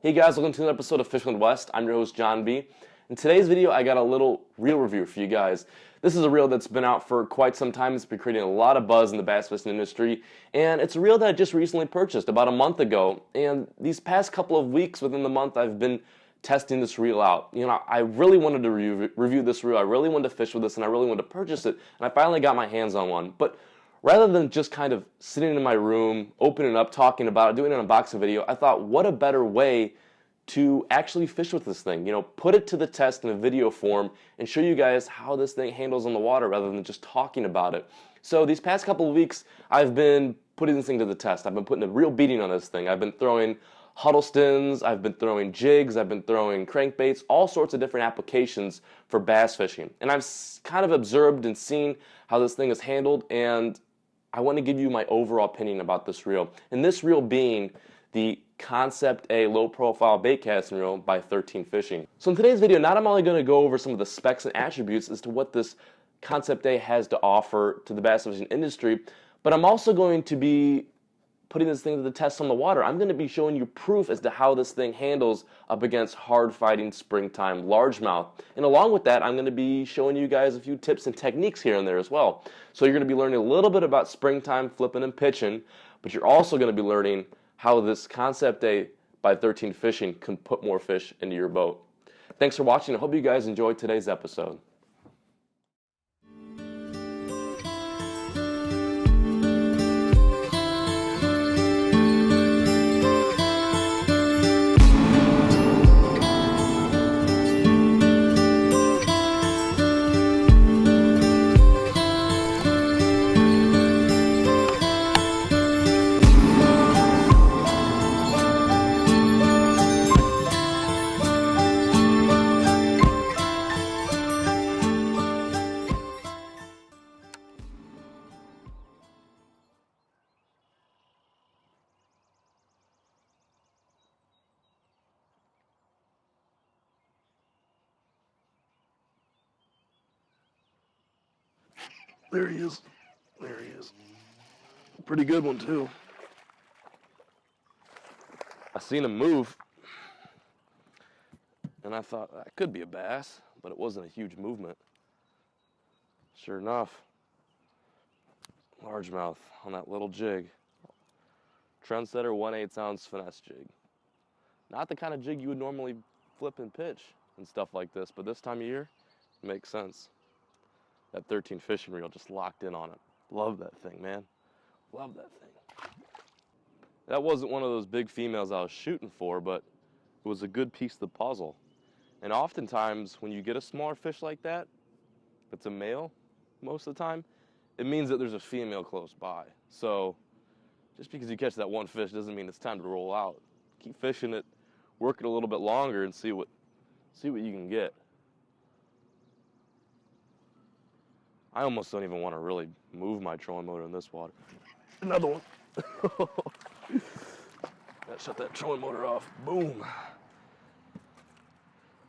Hey guys, welcome to another episode of Fishing West. I'm your host, John B. In today's video, I got a little reel review for you guys. This is a reel that's been out for quite some time. It's been creating a lot of buzz in the bass fishing industry, and it's a reel that I just recently purchased about a month ago. And these past couple of weeks within the month, I've been testing this reel out. You know, I really wanted to review this reel. I really wanted to fish with this, and I really wanted to purchase it, and I finally got my hands on one. But rather than just kind of sitting in my room, opening it up, talking about it, doing an unboxing video, I thought, what a better way to actually fish with this thing. You know, put it to the test in a video form and show you guys how this thing handles on the water rather than just talking about it. So these past couple of weeks, I've been putting this thing to the test. I've been putting a real beating on this thing. I've been throwing Huddlestons, I've been throwing jigs, I've been throwing crankbaits, all sorts of different applications for bass fishing. And I've kind of observed and seen how this thing is handled, and I want to give you my overall opinion about this reel. And this reel being the Concept A low profile bait casting reel by 13 Fishing. So in today's video, not only going to go over some of the specs and attributes as to what this Concept A has to offer to the bass fishing industry, but I'm also going to be putting this thing to the test on the water. I'm going to be showing you proof as to how this thing handles up against hard fighting springtime largemouth. And along with that, I'm going to be showing you guys a few tips and techniques here and there as well. So you're going to be learning a little bit about springtime flipping and pitching, but you're also going to be learning how this Concept A by 13 Fishing can put more fish into your boat. Thanks for watching. I hope you guys enjoyed today's episode. There he is. There he is. Pretty good one, too. I seen him move, and I thought that could be a bass, but it wasn't a huge movement. Sure enough, largemouth on that little jig. Trendsetter 1/8 ounce finesse jig. Not the kind of jig you would normally flip and pitch and stuff like this, but this time of year, it makes sense. That 13 Fishing reel just locked in on it. Love that thing, man. Love that thing. That wasn't one of those big females I was shooting for, but it was a good piece of the puzzle. And oftentimes, when you get a smaller fish like that, that's a male most of the time, it means that there's a female close by. So just because you catch that one fish doesn't mean it's time to roll out. Keep fishing it, work it a little bit longer, and see what you can get. I almost don't even want to really move my trolling motor in this water. Another one. Shut that trolling motor off. Boom.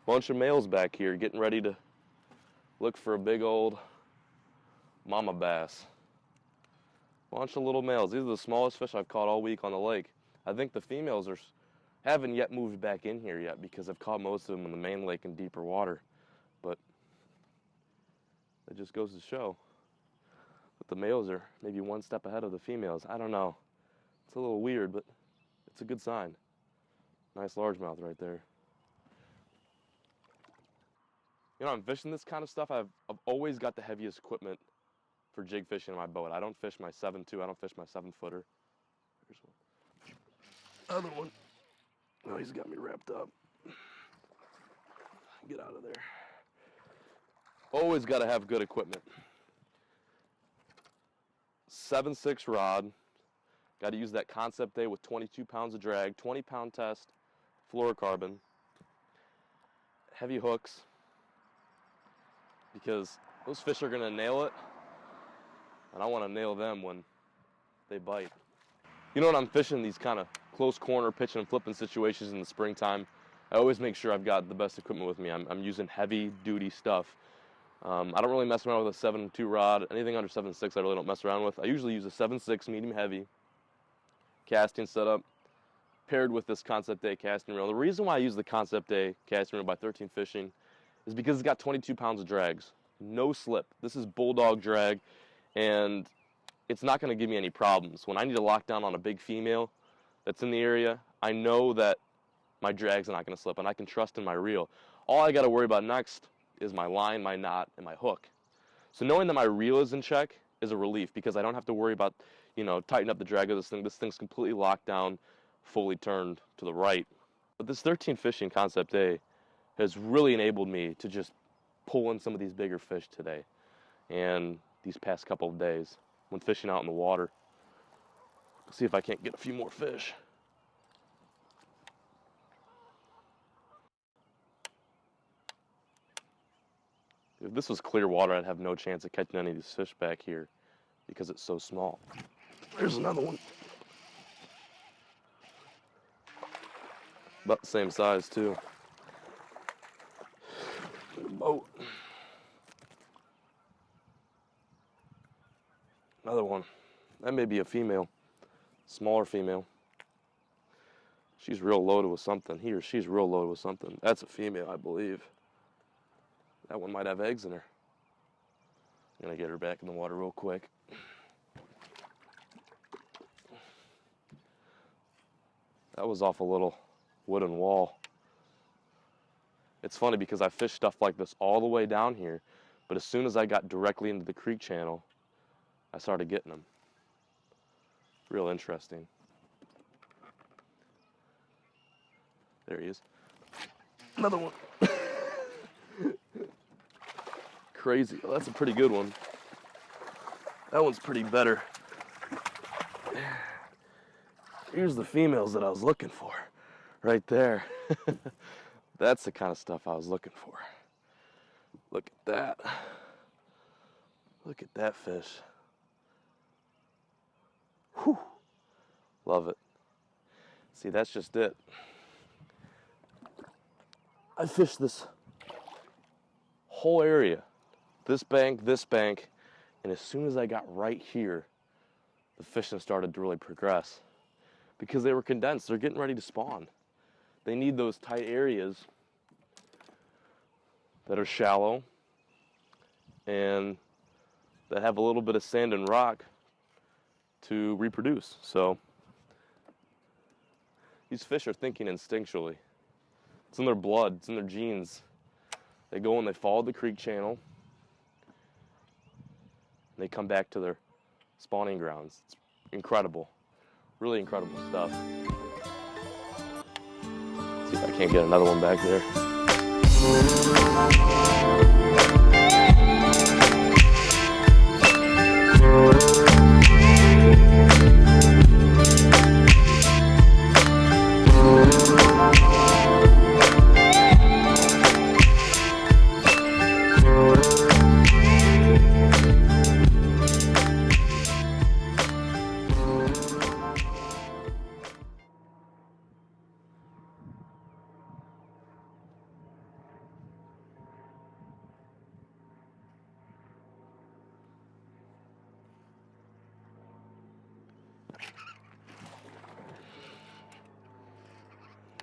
Bunch of males back here getting ready to look for a big old mama bass. Bunch of little males. These are the smallest fish I've caught all week on the lake. I think the females haven't yet moved back in here yet because I've caught most of them in the main lake in deeper water. But it just goes to show that the males are maybe one step ahead of the females. I don't know. It's a little weird, but it's a good sign. Nice largemouth right there. You know, I'm fishing this kind of stuff. I've always got the heaviest equipment for jig fishing in my boat. I don't fish my 7.2. I don't fish my 7-footer. Here's one. Other one. Oh, he's got me wrapped up. Get out of there. Always got to have good equipment. 7.6 rod. Got to use that Concept A with 22 pounds of drag, 20-pound test, fluorocarbon. Heavy hooks, because those fish are going to nail it, and I want to nail them when they bite. You know, when I'm fishing these kind of close corner pitching and flipping situations in the springtime, I always make sure I've got the best equipment with me. I'm using heavy duty stuff. I don't really mess around with a 7.2 rod. Anything under 7.6 I really don't mess around with. I usually use a 7.6 medium heavy casting setup, paired with this Concept A casting reel. The reason why I use the Concept A casting reel by 13 Fishing is because it's got 22 pounds of drags. No slip. This is bulldog drag, and it's not going to give me any problems. When I need to lock down on a big female that's in the area, I know that my drag's not going to slip, and I can trust in my reel. All I got to worry about next is my line, my knot, and my hook. So knowing that my reel is in check is a relief, because I don't have to worry about, tighten up the drag of this thing. This thing's completely locked down, fully turned to the right. But this 13 Fishing Concept A has really enabled me to just pull in some of these bigger fish today and these past couple of days when fishing out in the water. See if I can't get a few more fish. If this was clear water, I'd have no chance of catching any of these fish back here because it's so small. There's another one. About the same size, too. Boat. Another one. That may be a female. Smaller female. She's real loaded with something. He or she's real loaded with something. That's a female, I believe. That one might have eggs in her. I'm gonna get her back in the water real quick. That was off a little wooden wall. It's funny because I fish stuff like this all the way down here, but as soon as I got directly into the creek channel, I started getting them. Real interesting. There he is. Another one. Crazy. Well, that's a pretty good one. That one's pretty better. Here's the females that I was looking for. Right there. That's the kind of stuff I was looking for. Look at that. Look at that fish. Whew. Love it. See, that's just it. I fished this whole area. This bank, and as soon as I got right here, the fishing started to really progress because they were condensed. They're getting ready to spawn. They need those tight areas that are shallow and that have a little bit of sand and rock to reproduce. So these fish are thinking instinctually. It's in their blood, it's in their genes. They go and they follow the creek channel. They come back to their spawning grounds. It's incredible. Really incredible stuff. See if I can't get another one back there.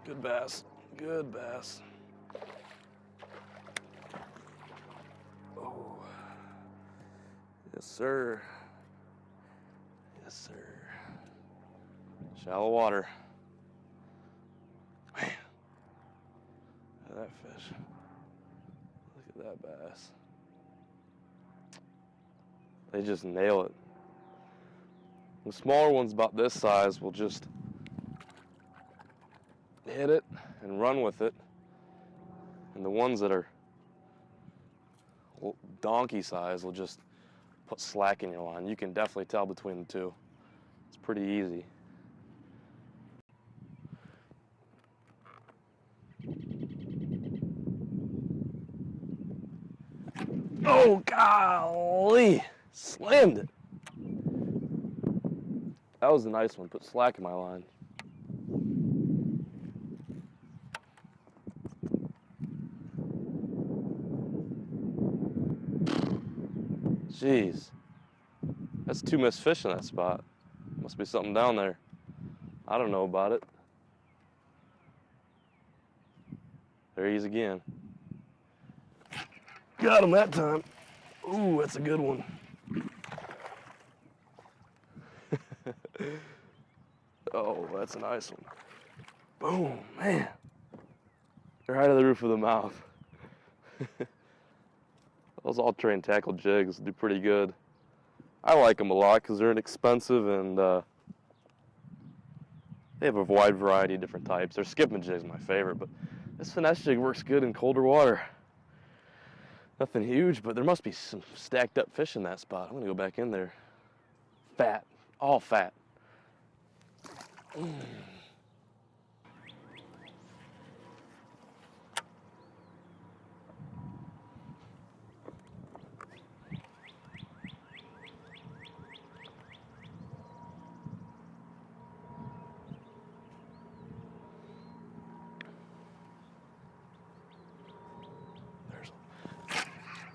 Good bass, good bass. Oh, yes sir, yes sir. Shallow water. Man, look at that fish. Look at that bass. They just nail it. The smaller ones about this size will just hit it and run with it, and the ones that are donkey size will just put slack in your line. You can definitely tell between the two. It's pretty easy. Oh golly, slammed it. That was a nice one. Put slack in my line. Jeez, that's 2 missed fish in that spot. Must be something down there. I don't know about it. There he is again. Got him that time. Ooh, that's a good one. Oh, that's a nice one. Boom, man. Right on the roof of the mouth. Those all-terrain tackle jigs do pretty good. I like them a lot because they're inexpensive and they have a wide variety of different types. Their skipping jig's my favorite, but this finesse jig works good in colder water. Nothing huge, but there must be some stacked up fish in that spot. I'm gonna go back in there. Fat, all fat.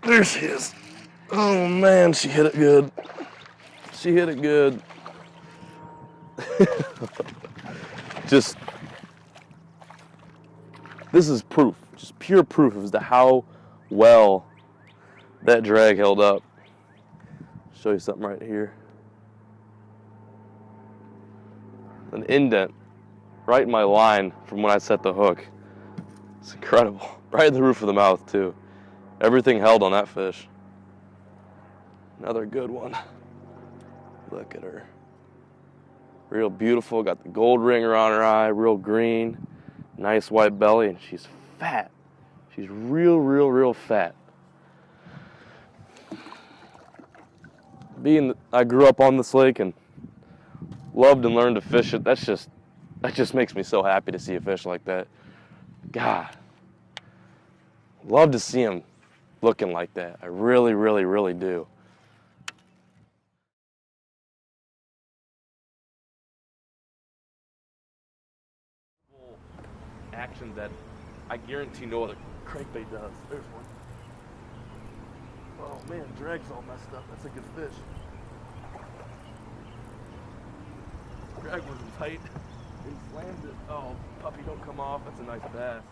There she is. Oh man, she hit it good. She hit it good. Just, this is proof, just pure proof as to how well that drag held up. Show you something right here. An indent right in my line from when I set the hook. It's incredible. Right in the roof of the mouth too. Everything held on that fish. Another good one. Look at her. Real beautiful, got the gold ring around her eye, real green, nice white belly, and she's fat. She's real fat. I grew up on this lake and loved and learned to fish it. That just makes me so happy to see a fish like that. God, love to see him looking like that. I really do. Action that I guarantee no other crankbait does. There's one. Oh man, drag's all messed up. That's a good fish. Drag wasn't tight. He slammed it. Oh, puppy, don't come off. That's a nice bass.